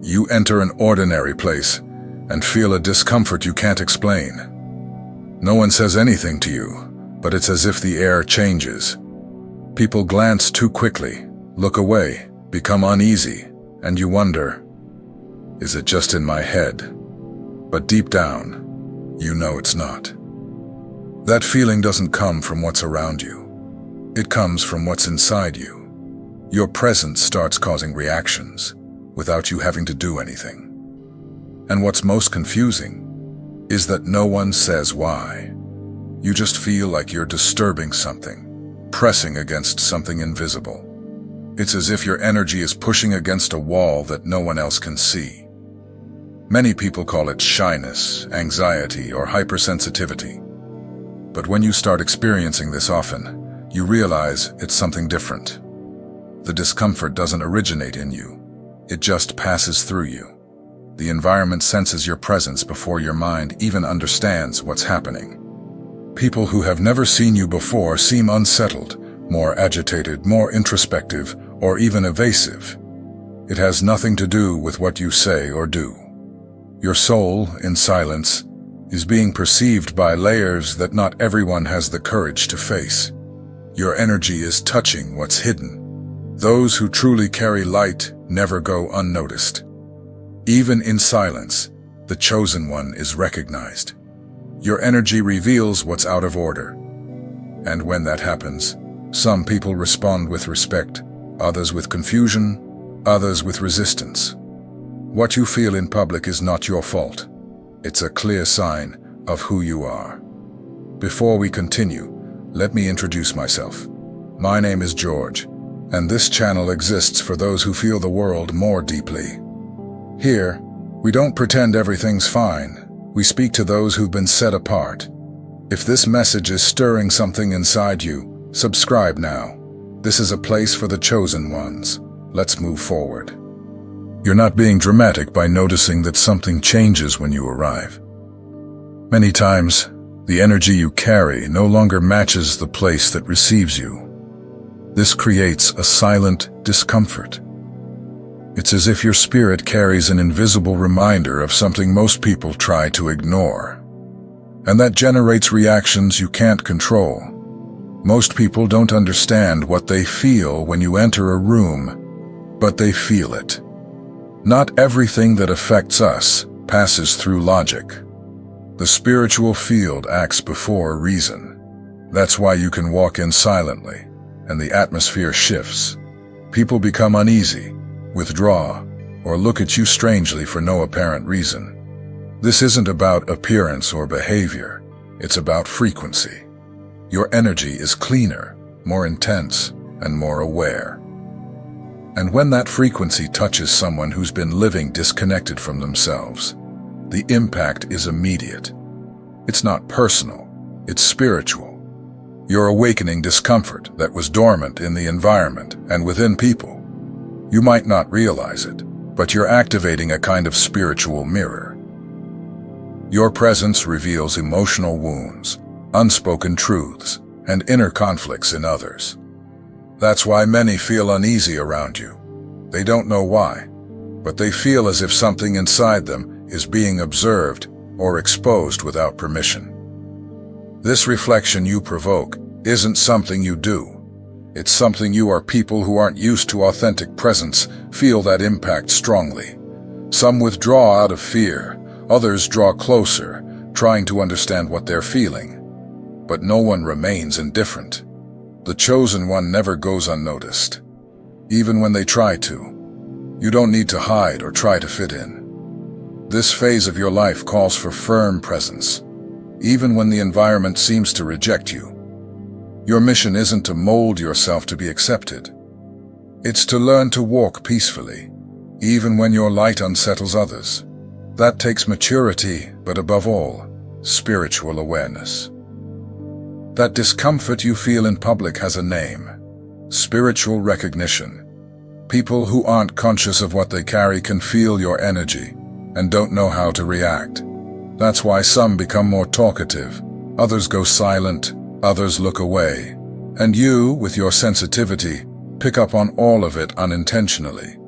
You enter an ordinary place and feel a discomfort you can't explain. No one says anything to you, but it's as if the air changes. People glance too quickly, look away, become uneasy, and you wonder, is it just in my head? But deep down, you know it's not. That feeling doesn't come from what's around you. It comes from what's inside you. Your presence starts causing reactions without you having to do anything. And what's most confusing is that no one says why. You just feel like you're disturbing something, pressing against something invisible. It's as if your energy is pushing against a wall that no one else can see. Many people call it shyness, anxiety, or hypersensitivity. But when you start experiencing this often, you realize it's something different. The discomfort doesn't originate in you. It just passes through you. The environment senses your presence before your mind even understands what's happening. People who have never seen you before seem unsettled, more agitated, more introspective, or even evasive. It has nothing to do with what you say or do. Your soul, in silence, is being perceived by layers that not everyone has the courage to face. Your energy is touching what's hidden. Those who truly carry light never go unnoticed. Even in silence, the chosen one is recognized. Your energy reveals what's out of order. And when that happens, some people respond with respect, others with confusion, others with resistance. What you feel in public is not your fault. It's a clear sign of who you are. Before we continue, let me introduce myself. My name is George, and this channel exists for those who feel the world more deeply. Here, we don't pretend everything's fine. We speak to those who've been set apart. If this message is stirring something inside you, subscribe now. This is a place for the chosen ones. Let's move forward. You're not being dramatic by noticing that something changes when you arrive. Many times, the energy you carry no longer matches the place that receives you. This creates a silent discomfort. It's as if your spirit carries an invisible reminder of something most people try to ignore. And that generates reactions you can't control. Most people don't understand what they feel when you enter a room, but they feel it. Not everything that affects us passes through logic. The spiritual field acts before reason. That's why you can walk in silently, and the atmosphere shifts. People become uneasy, withdraw, or look at you strangely for no apparent reason. This isn't about appearance or behavior. It's about frequency. Your energy is cleaner, more intense, and more aware. And when that frequency touches someone who's been living disconnected from themselves, the impact is immediate. It's not personal, it's spiritual. You're awakening discomfort that was dormant in the environment and within people. You might not realize it, but you're activating a kind of spiritual mirror. Your presence reveals emotional wounds, unspoken truths, and inner conflicts in others. That's why many feel uneasy around you. They don't know why, but they feel as if something inside them is being observed or exposed without permission. This reflection you provoke isn't something you do. It's something you or people who aren't used to authentic presence feel that impact strongly. Some withdraw out of fear, others draw closer, trying to understand what they're feeling. But no one remains indifferent. The chosen one never goes unnoticed, even when they try to. You don't need to hide or try to fit in. This phase of your life calls for firm presence, even when the environment seems to reject you. Your mission isn't to mold yourself to be accepted. It's to learn to walk peacefully, even when your light unsettles others. That takes maturity, but above all, spiritual awareness. That discomfort you feel in public has a name: spiritual recognition. People who aren't conscious of what they carry can feel your energy and don't know how to react. That's why some become more talkative, others go silent, others look away. And you, with your sensitivity, pick up on all of it unintentionally.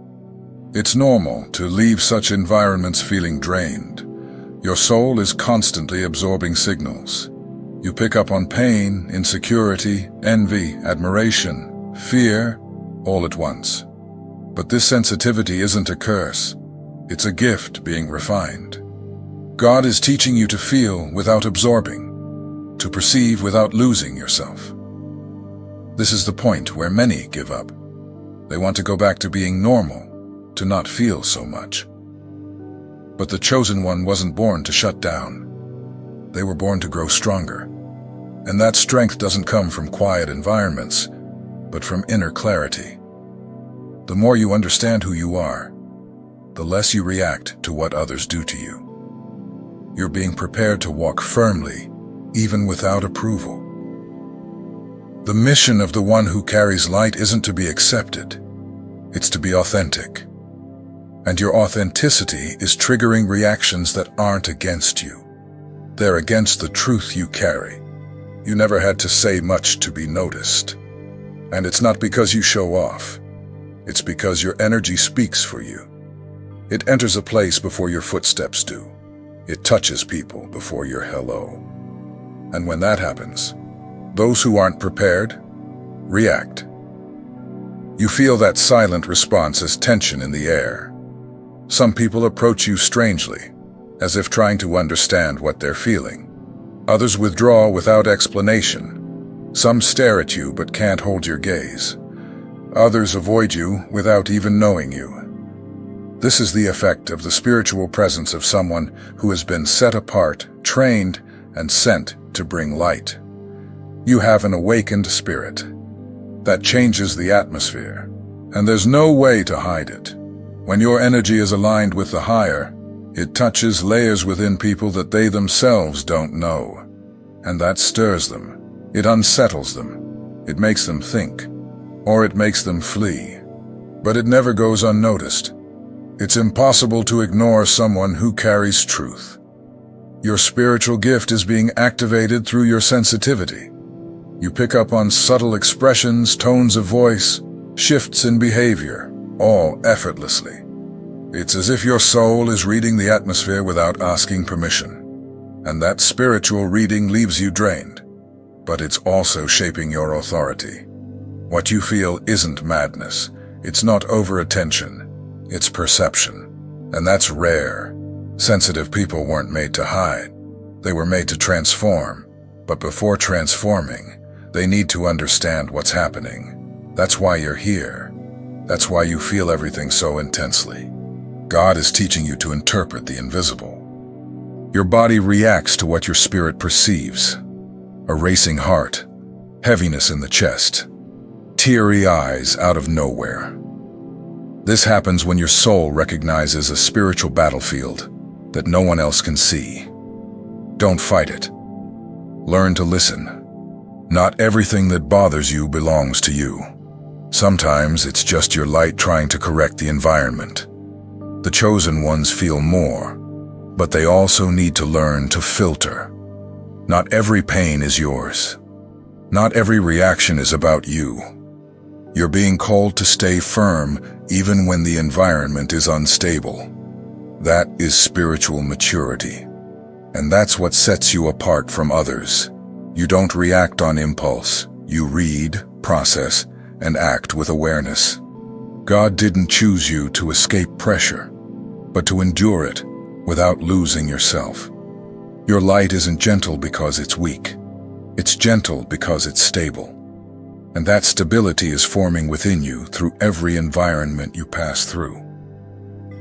It's normal to leave such environments feeling drained. Your soul is constantly absorbing signals. You pick up on pain, insecurity, envy, admiration, fear, all at once. But this sensitivity isn't a curse. It's a gift being refined. God is teaching you to feel without absorbing, to perceive without losing yourself. This is the point where many give up. They want to go back to being normal, to not feel so much. But the chosen one wasn't born to shut down. They were born to grow stronger. And that strength doesn't come from quiet environments, but from inner clarity. The more you understand who you are, the less you react to what others do to you. You're being prepared to walk firmly, even without approval. The mission of the one who carries light isn't to be accepted. It's to be authentic. And your authenticity is triggering reactions that aren't against you. They're against the truth you carry. You never had to say much to be noticed. And it's not because you show off. It's because your energy speaks for you. It enters a place before your footsteps do. It touches people before your hello. And when that happens, those who aren't prepared react. You feel that silent response as tension in the air. Some people approach you strangely, as if trying to understand what they're feeling. Others withdraw without explanation. Some stare at you but can't hold your gaze. Others avoid you without even knowing you. This is the effect of the spiritual presence of someone who has been set apart, trained, and sent to bring light. You have an awakened spirit. That changes the atmosphere, and there's no way to hide it. When your energy is aligned with the higher, it touches layers within people that they themselves don't know. And that stirs them. It unsettles them. It makes them think. Or it makes them flee. But it never goes unnoticed. It's impossible to ignore someone who carries truth. Your spiritual gift is being activated through your sensitivity. You pick up on subtle expressions, tones of voice, shifts in behavior, all effortlessly. It's as if your soul is reading the atmosphere without asking permission. And that spiritual reading leaves you drained. But it's also shaping your authority. What you feel isn't madness. It's not over-attention. It's perception. And that's rare. Sensitive people weren't made to hide. They were made to transform. But before transforming, they need to understand what's happening. That's why you're here. That's why you feel everything so intensely. God is teaching you to interpret the invisible. Your body reacts to what your spirit perceives. A racing heart, heaviness in the chest, teary eyes out of nowhere. This happens when your soul recognizes a spiritual battlefield that no one else can see. Don't fight it. Learn to listen. Not everything that bothers you belongs to you. Sometimes it's just your light trying to correct the environment. The chosen ones feel more, but they also need to learn to filter. Not every pain is yours. Not every reaction is about you. You're being called to stay firm even when the environment is unstable. That is spiritual maturity. And that's what sets you apart from others. You don't react on impulse. You read, process, and act with awareness. God didn't choose you to escape pressure, but to endure it without losing yourself. Your light isn't gentle because it's weak. It's gentle because it's stable. And that stability is forming within you through every environment you pass through.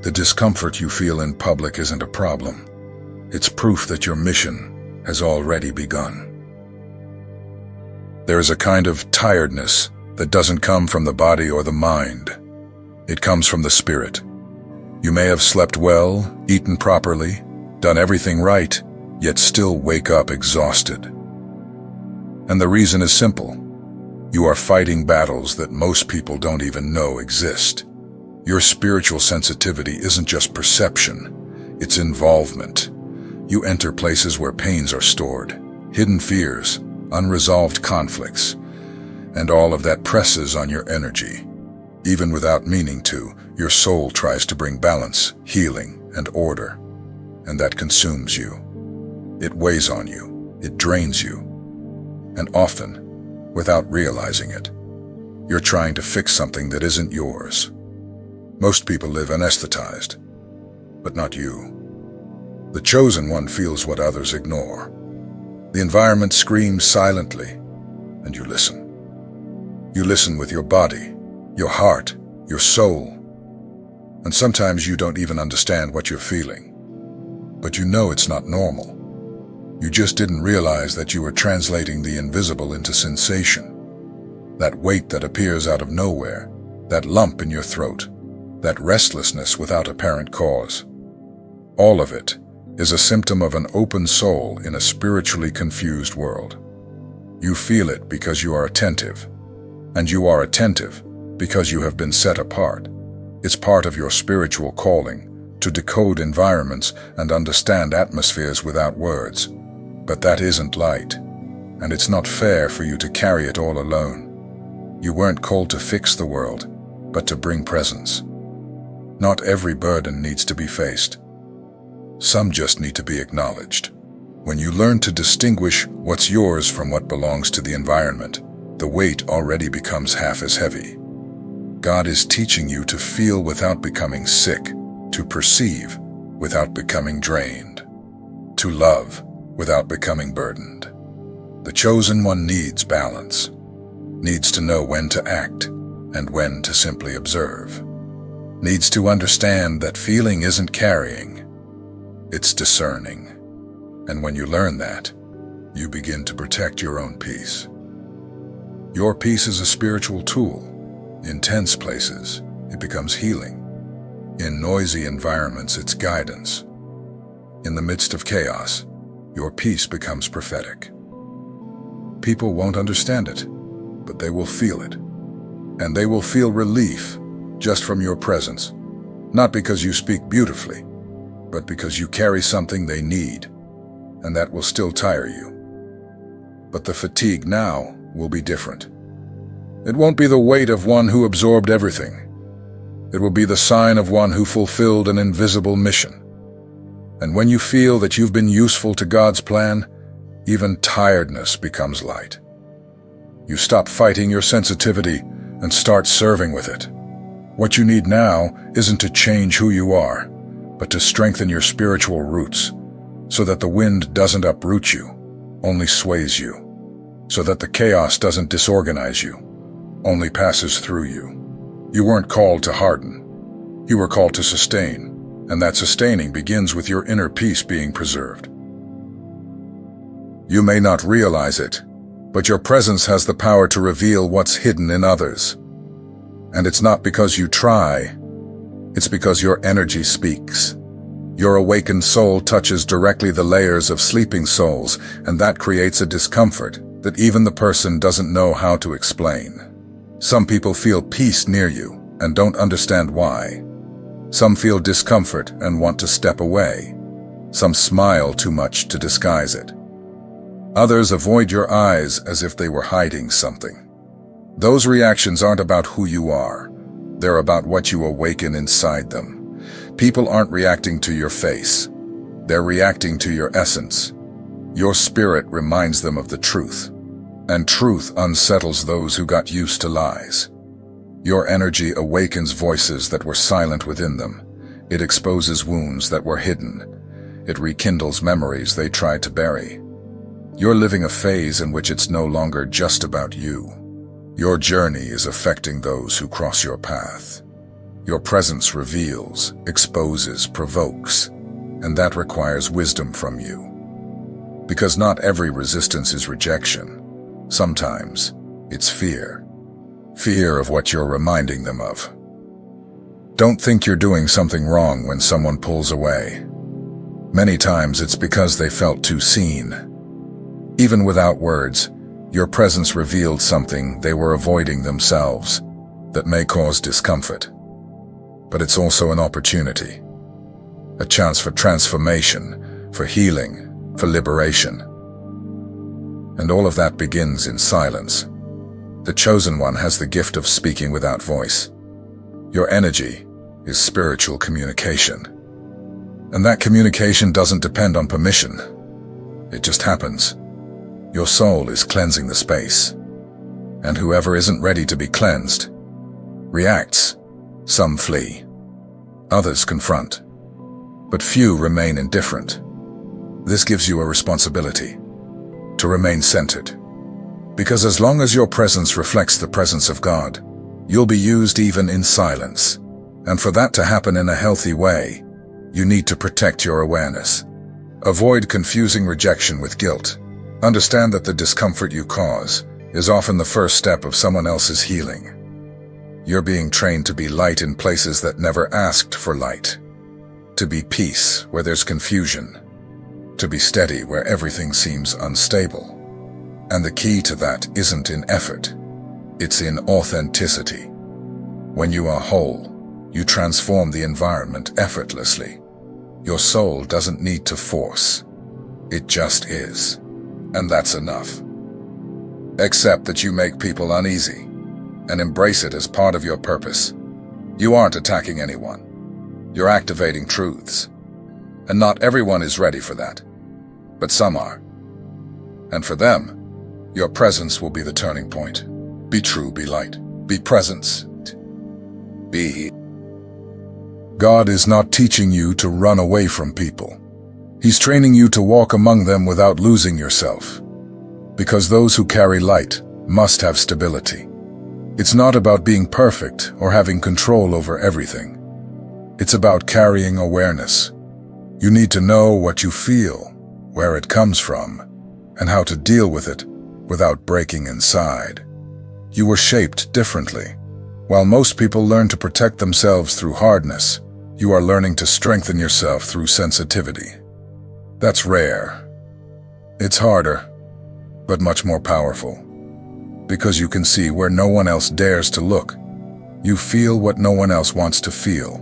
The discomfort you feel in public isn't a problem. It's proof that your mission has already begun. There is a kind of tiredness that doesn't come from the body or the mind. It comes from the spirit. You may have slept well, eaten properly, done everything right, yet still wake up exhausted. And the reason is simple. You are fighting battles that most people don't even know exist. Your spiritual sensitivity isn't just perception, it's involvement. You enter places where pains are stored, hidden fears, unresolved conflicts, and all of that presses on your energy. Even without meaning to, your soul tries to bring balance, healing, and order, and that consumes you. It weighs on you, it drains you, and often, without realizing it, you're trying to fix something that isn't yours. Most people live anesthetized, but not you. The chosen one feels what others ignore. The environment screams silently, and you listen. You listen with your body, your heart, your soul. And sometimes you don't even understand what you're feeling. But you know it's not normal. You just didn't realize that you were translating the invisible into sensation. That weight that appears out of nowhere, that lump in your throat, that restlessness without apparent cause. All of it is a symptom of an open soul in a spiritually confused world. You feel it because you are attentive, and you are attentive because you have been set apart. It's part of your spiritual calling to decode environments and understand atmospheres without words. But that isn't light, and it's not fair for you to carry it all alone. You weren't called to fix the world, but to bring presence. Not every burden needs to be faced. Some just need to be acknowledged. When you learn to distinguish what's yours from what belongs to the environment, the weight already becomes half as heavy. God is teaching you to feel without becoming sick, to perceive without becoming drained, to love without becoming burdened. The chosen one needs balance, needs to know when to act and when to simply observe, needs to understand that feeling isn't carrying, it's discerning. And when you learn that, you begin to protect your own peace. Your peace is a spiritual tool. In tense places, it becomes healing. In noisy environments, it's guidance. In the midst of chaos, your peace becomes prophetic. People won't understand it, but they will feel it. And they will feel relief just from your presence, not because you speak beautifully, but because you carry something they need, and that will still tire you. But the fatigue now will be different. It won't be the weight of one who absorbed everything. It will be the sign of one who fulfilled an invisible mission. And when you feel that you've been useful to God's plan, even tiredness becomes light. You stop fighting your sensitivity and start serving with it. What you need now isn't to change who you are, but to strengthen your spiritual roots, so that the wind doesn't uproot you, only sways you, so that the chaos doesn't disorganize you, only passes through you. You weren't called to harden. You were called to sustain, and that sustaining begins with your inner peace being preserved. You may not realize it, but your presence has the power to reveal what's hidden in others. And it's not because you try, it's because your energy speaks. Your awakened soul touches directly the layers of sleeping souls, and that creates a discomfort that even the person doesn't know how to explain. Some people feel peace near you and don't understand why. Some feel discomfort and want to step away. Some smile too much to disguise it. Others avoid your eyes as if they were hiding something. Those reactions aren't about who you are. They're about what you awaken inside them. People aren't reacting to your face. They're reacting to your essence. Your spirit reminds them of the truth. And truth unsettles those who got used to lies. Your energy awakens voices that were silent within them. It exposes wounds that were hidden. It rekindles memories they tried to bury. You're living a phase in which it's no longer just about you. Your journey is affecting those who cross your path. Your presence reveals, exposes, provokes, and that requires wisdom from you. Because not every resistance is rejection. Sometimes it's fear. Fear of what you're reminding them of. Don't think you're doing something wrong when someone pulls away. Many times it's because they felt too seen. Even without words, your presence revealed something they were avoiding themselves that may cause discomfort. But it's also an opportunity, a chance for transformation, for healing, for liberation. And all of that begins in silence. The chosen one has the gift of speaking without voice. Your energy is spiritual communication. And that communication doesn't depend on permission. It just happens. Your soul is cleansing the space. And whoever isn't ready to be cleansed reacts. Some flee. Others confront. But few remain indifferent. This gives you a responsibility to remain centered. Because as long as your presence reflects the presence of God, you'll be used even in silence. And for that to happen in a healthy way, you need to protect your awareness. Avoid confusing rejection with guilt. Understand that the discomfort you cause is often the first step of someone else's healing. You're being trained to be light in places that never asked for light. To be peace where there's confusion. To be steady where everything seems unstable. And the key to that isn't in effort. It's in authenticity. When you are whole, you transform the environment effortlessly. Your soul doesn't need to force. It just is. And that's enough. Accept that you make people uneasy, and embrace it as part of your purpose. You aren't attacking anyone. You're activating truths. And not everyone is ready for that. But some are. And for them, your presence will be the turning point. Be true, be light, be presence, be. God is not teaching you to run away from people. He's training you to walk among them without losing yourself. Because those who carry light must have stability. It's not about being perfect or having control over everything. It's about carrying awareness. You need to know what you feel, where it comes from, and how to deal with it without breaking inside. You were shaped differently. While most people learn to protect themselves through hardness, you are learning to strengthen yourself through sensitivity. That's rare. It's harder, but much more powerful. Because you can see where no one else dares to look. You feel what no one else wants to feel.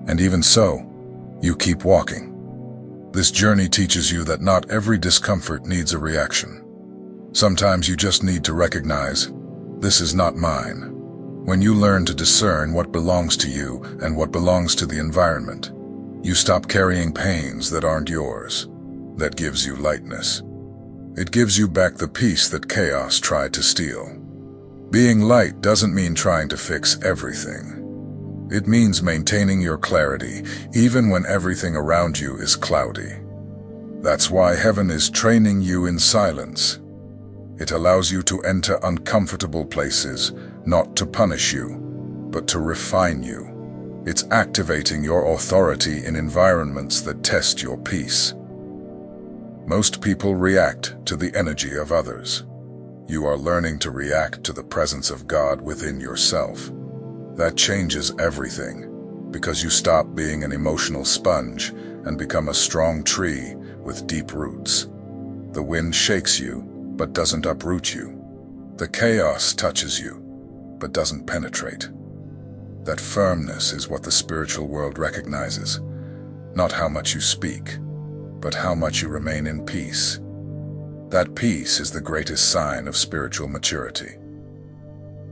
And even so, you keep walking. This journey teaches you that not every discomfort needs a reaction. Sometimes you just need to recognize, this is not mine. When you learn to discern what belongs to you and what belongs to the environment, you stop carrying pains that aren't yours. That gives you lightness. It gives you back the peace that chaos tried to steal. Being light doesn't mean trying to fix everything. It means maintaining your clarity, even when everything around you is cloudy. That's why heaven is training you in silence. It allows you to enter uncomfortable places, not to punish you, but to refine you. It's activating your authority in environments that test your peace. Most people react to the energy of others. You are learning to react to the presence of God within yourself. That changes everything, because you stop being an emotional sponge and become a strong tree with deep roots. The wind shakes you, but doesn't uproot you. The chaos touches you, but doesn't penetrate. That firmness is what the spiritual world recognizes. Not how much you speak, but how much you remain in peace. That peace is the greatest sign of spiritual maturity.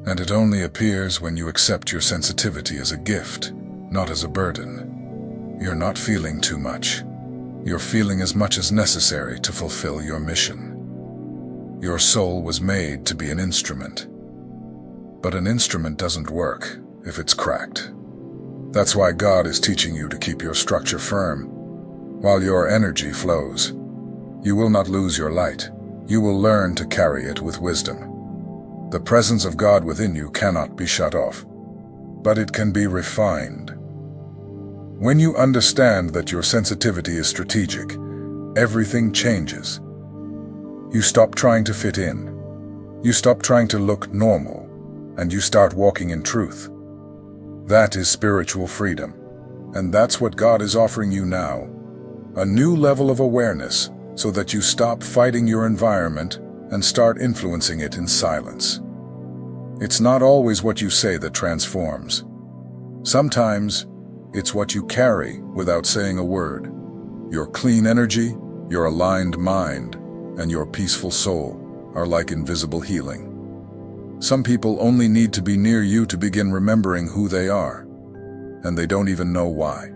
And it only appears when you accept your sensitivity as a gift, not as a burden. You're not feeling too much. You're feeling as much as necessary to fulfill your mission. Your soul was made to be an instrument. But an instrument doesn't work if it's cracked. That's why God is teaching you to keep your structure firm. While your energy flows, you will not lose your light. You will learn to carry it with wisdom. The presence of God within you cannot be shut off, but it can be refined. When you understand that your sensitivity is strategic, everything changes. You stop trying to fit in. You stop trying to look normal, and you start walking in truth. That is spiritual freedom, and that's what God is offering you now. A new level of awareness so that you stop fighting your environment and start influencing it in silence. It's not always what you say that transforms. Sometimes, it's what you carry without saying a word. Your clean energy, your aligned mind, and your peaceful soul are like invisible healing. Some people only need to be near you to begin remembering who they are, and they don't even know why.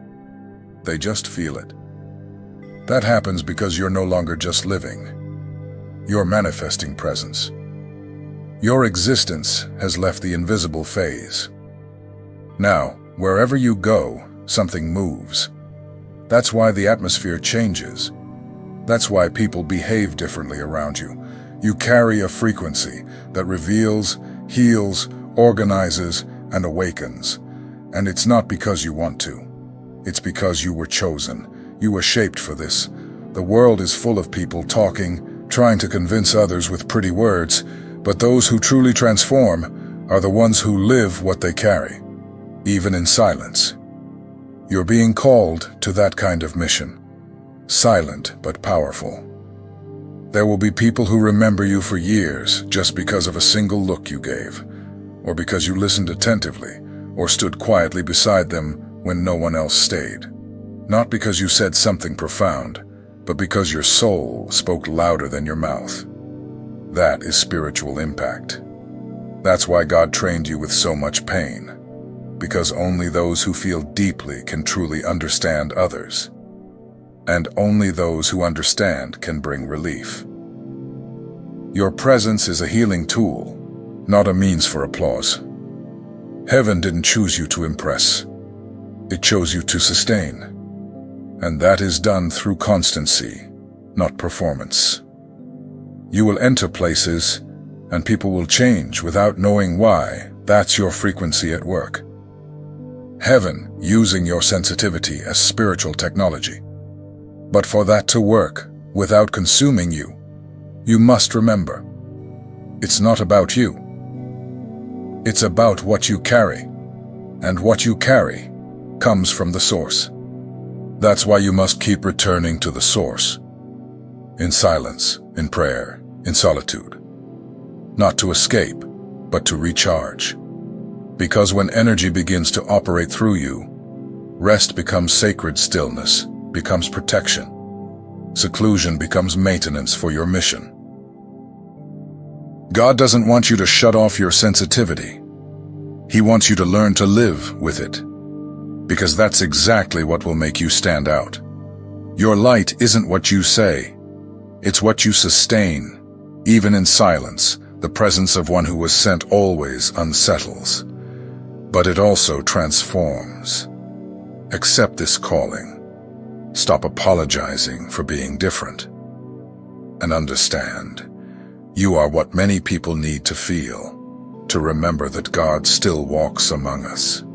They just feel it. That happens because you're no longer just living. You're manifesting presence. Your existence has left the invisible phase. Now, wherever you go, something moves. That's why the atmosphere changes. That's why people behave differently around you. You carry a frequency that reveals, heals, organizes, and awakens. And it's not because you want to. It's because you were chosen. You were shaped for this. The world is full of people talking, trying to convince others with pretty words, but those who truly transform are the ones who live what they carry, even in silence. You're being called to that kind of mission. Silent but powerful. There will be people who remember you for years just because of a single look you gave, or because you listened attentively, or stood quietly beside them when no one else stayed. Not because you said something profound, but because your soul spoke louder than your mouth. That is spiritual impact. That's why God trained you with so much pain, because only those who feel deeply can truly understand others. And only those who understand can bring relief. Your presence is a healing tool, not a means for applause. Heaven didn't choose you to impress. It chose you to sustain. And that is done through constancy, not performance. You will enter places, and people will change without knowing why. That's your frequency at work. Heaven using your sensitivity as spiritual technology. But for that to work, without consuming you, you must remember, it's not about you. It's about what you carry, and what you carry comes from the source. That's why you must keep returning to the source. In silence, in prayer, in solitude. Not to escape, but to recharge. Because when energy begins to operate through you, rest becomes sacred stillness, becomes protection. Seclusion becomes maintenance for your mission. God doesn't want you to shut off your sensitivity. He wants you to learn to live with it. Because that's exactly what will make you stand out. Your light isn't what you say. It's what you sustain. Even in silence, the presence of one who was sent always unsettles. But it also transforms. Accept this calling. Stop apologizing for being different. And understand, you are what many people need to feel, to remember that God still walks among us.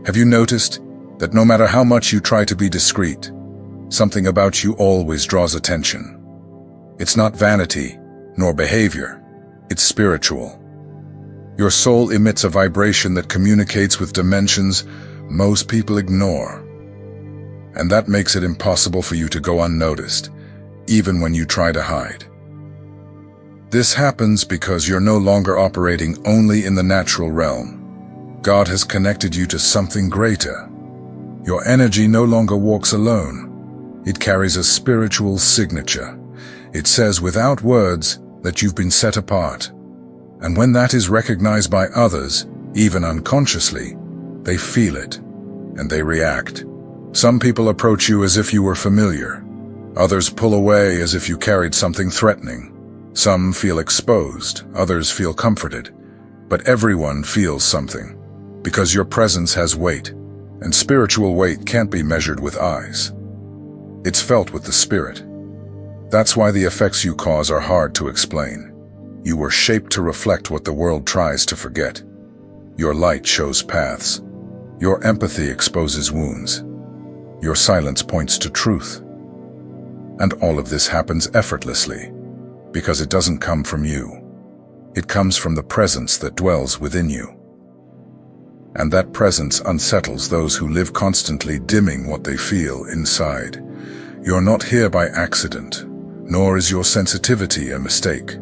Have you noticed that no matter how much you try to be discreet, something about you always draws attention? It's not vanity, nor behavior. It's spiritual. Your soul emits a vibration that communicates with dimensions most people ignore. And that makes it impossible for you to go unnoticed, even when you try to hide. This happens because you're no longer operating only in the natural realm. God has connected you to something greater. Your energy no longer walks alone. It carries a spiritual signature. It says without words that you've been set apart. And when that is recognized by others, even unconsciously, they feel it, and they react. Some people approach you as if you were familiar. Others pull away as if you carried something threatening. Some feel exposed, others feel comforted. But everyone feels something, because your presence has weight, and spiritual weight can't be measured with eyes. It's felt with the spirit. That's why the effects you cause are hard to explain. You were shaped to reflect what the world tries to forget. Your light shows paths. Your empathy exposes wounds. Your silence points to truth. And all of this happens effortlessly, because it doesn't come from you. It comes from the presence that dwells within you. And that presence unsettles those who live constantly dimming what they feel inside. You're not here by accident, nor is your sensitivity a mistake.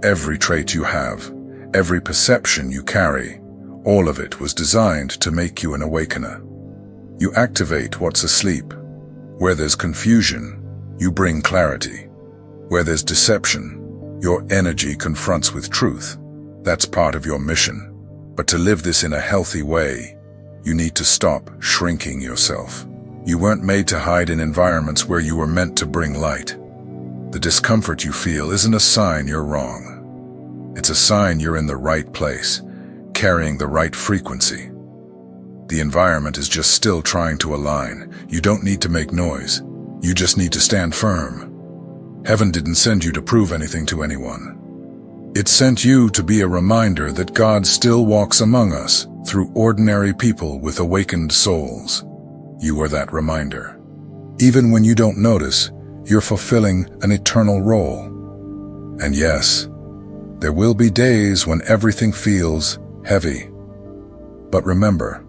Every trait you have, every perception you carry, all of it was designed to make you an awakener. You activate what's asleep. Where there's confusion, you bring clarity. Where there's deception, Your energy confronts with truth. That's part of your mission. But to live this in a healthy way, you need to stop shrinking yourself. You weren't made to hide in environments where you were meant to bring light. The discomfort you feel isn't a sign you're wrong. It's a sign you're in the right place, carrying the right frequency. The environment is just still trying to align. You don't need to make noise. You just need to stand firm. Heaven didn't send you to prove anything to anyone. It sent you to be a reminder that God still walks among us through ordinary people with awakened souls. You are that reminder. Even when you don't notice, you're fulfilling an eternal role. And yes, there will be days when everything feels heavy. But remember,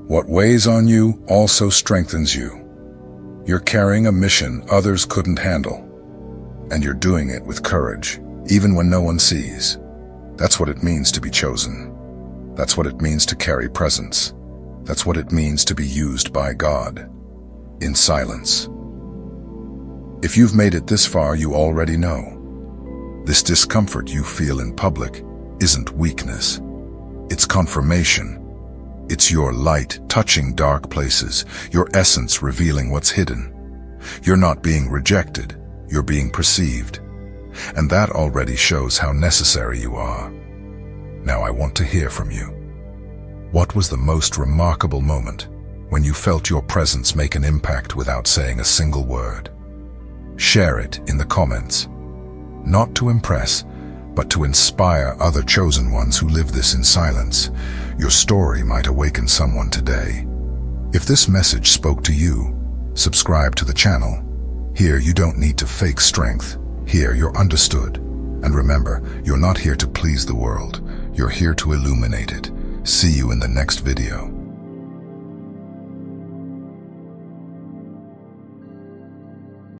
what weighs on you also strengthens you. You're carrying a mission others couldn't handle, and you're doing it with courage, even when no one sees. That's what it means to be chosen. That's what it means to carry presence. That's what it means to be used by God, in silence. If you've made it this far, you already know. This discomfort you feel in public isn't weakness. It's confirmation. It's your light touching dark places, your essence revealing what's hidden. You're not being rejected, you're being perceived. And that already shows how necessary you are. Now I want to hear from you. What was the most remarkable moment when you felt your presence make an impact without saying a single word? Share it in the comments. Not to impress, but to inspire other chosen ones who live this in silence. Your story might awaken someone today. If this message spoke to you, subscribe to the channel. Here you don't need to fake strength. Here you're understood. And remember, you're not here to please the world. You're here to illuminate it. See you in the next video.